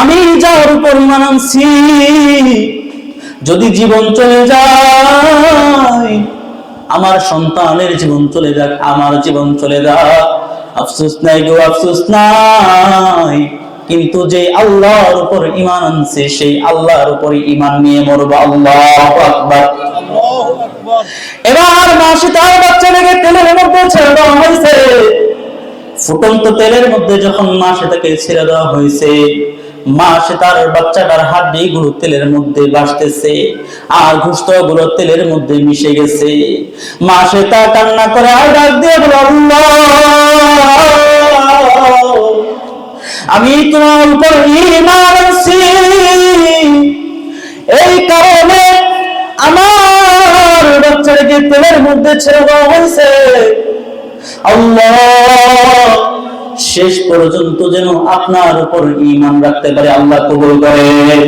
আমি যার উপর ঈমান আনছি যদি জীবন চলে যায়, আমার সন্তানের জীবন চলে যাক, আমার জীবন চলে যাক, আফসোস নাই গো আফসোস নাই, কিন্তু যে আল্লাহর উপর ঈমান আনছে সেই আল্লাহর উপর ঈমান নিয়ে মরবো। আল্লাহু আকবার। এবার মাসি তার বাচ্চাটাকে তেলের মধ্যে ছেড়ে দেওয়া হয়েছে। ফুটন্ত তেলের মধ্যে যখন মাসে তাকে ছেড়ে দেওয়া হয়েছে, মাসে তার বাচ্চাটার হাড্ডি গুলো তেলের মধ্যে ভাসতেছে আর গোশত গুলো তেলের মধ্যে মিশে গেছে। মাসে তা কান্না করে আর ডাক দিয়ে বলে, আল্লাহ, আমি তোমার উপর ঈমান আনছি, এই কারণে আমার বাচ্চাটাকে তেলের মধ্যে ছেড়ে দেওয়া হয়েছে। আল্লাহ, শেষ পর্যন্ত যেন আপনার উপর ঈমান রাখতে পারে, আল্লাহ কবুল করেন।